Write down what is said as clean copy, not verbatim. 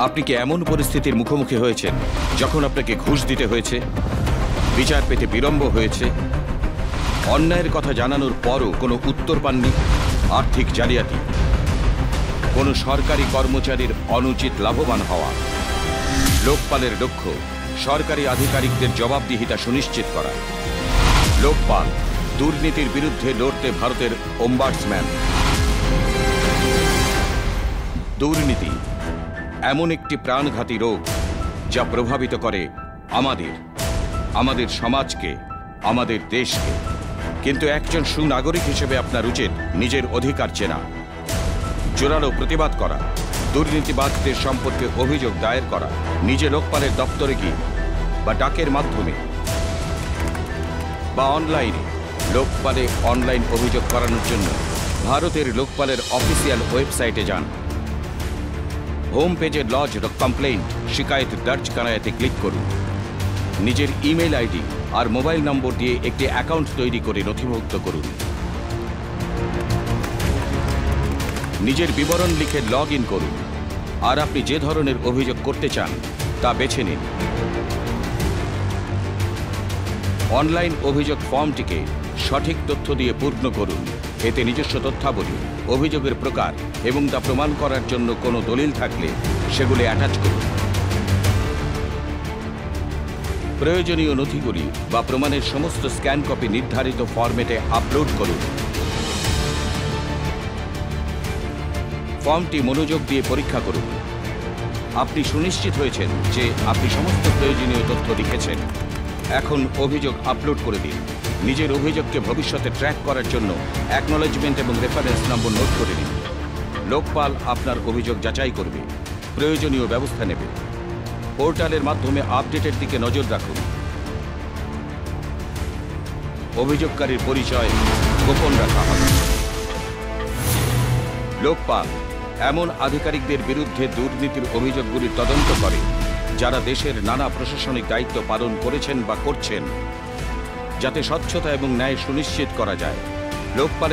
আপনি কি এমন পরিস্থিতির মুখোমুখি হয়েছেন যখন আপনাকে ঘুষ দিতে হয়েছে, বিচার পেতে বিলম্ব হয়েছে, অন্যায়ের কথা জানানোর পরও কোনো উত্তর পাননি, আর্থিক জালিয়াতি, কোনো সরকারি কর্মচারীর অনুচিত লাভবান হওয়া? লোকপালের লক্ষ্য সরকারি আধিকারিকদের জবাবদিহিতা সুনিশ্চিত করা। লোকপাল দুর্নীতির বিরুদ্ধে লড়তে ভারতের ওম্বাডসম্যান। দুর্নীতি এমন একটি প্রাণঘাতী রোগ যা প্রভাবিত করে আমাদের সমাজকে, আমাদের দেশকে। কিন্তু একজন সুনাগরিক হিসেবে আপনার উচিত নিজের অধিকার চেনা, জোরালো প্রতিবাদ করা, দুর্নীতিবাজদের সম্পর্কে অভিযোগ দায়ের করা, নিজে লোকপালের দপ্তরে গিয়ে বা ডাকের মাধ্যমে বা অনলাইনে। লোকপালে অনলাইন অভিযোগ করানোর জন্য ভারতের লোকপালের অফিসিয়াল ওয়েবসাইটে যান। হোম পেজে লজ কমপ্লেইন্ট শিকায়ত দর্জ করাতে ক্লিক করুন। নিজের ইমেল আইডি আর মোবাইল নম্বর দিয়ে একটি অ্যাকাউন্ট তৈরি করে নথিভুক্ত করুন। নিজের বিবরণ লিখে লগ ইন করুন আর আপনি যে ধরনের অভিযোগ করতে চান তা বেছে নিন। অনলাইন অভিযোগ ফর্মটিকে সঠিক তথ্য দিয়ে পূর্ণ করুন। এতে নিজস্ব তথ্যাবলী, অভিযোগের প্রকার এবং তা প্রমাণ করার জন্য কোনো দলিল থাকলে সেগুলি অ্যাটাচ করুন। প্রয়োজনীয় নথিগুলি বা প্রমাণের সমস্ত স্ক্যান কপি নির্ধারিত ফরম্যাটে আপলোড করুন। ফর্মটি মনোযোগ দিয়ে পরীক্ষা করুন। আপনি সুনিশ্চিত হয়েছেন যে আপনি সমস্ত প্রয়োজনীয় তথ্য লিখেছেন। এখন অভিযোগ আপলোড করে দিন। নিজের অভিযোগকে ভবিষ্যতে ট্র্যাক করার জন্য অ্যাকনলেজমেন্ট এবং রেফারেন্স নম্বর নোট করে নিন। লোকপাল আপনার অভিযোগ যাচাই করবে, প্রয়োজনীয় ব্যবস্থা নেবে। পোর্টালের মাধ্যমে আপডেটের দিকে নজর রাখুন। অভিযোগকারীর পরিচয় গোপন রাখা হবে। লোকপাল এমন আধিকারিকদের বিরুদ্ধে দুর্নীতির অভিযোগগুলির তদন্ত করে যারা দেশের নানা প্রশাসনিক দায়িত্ব পালন করেছেন বা করছেন, যাতে স্বচ্ছতা এবং ন্যায় সুনিশ্চিত করা যায়। লোকপাল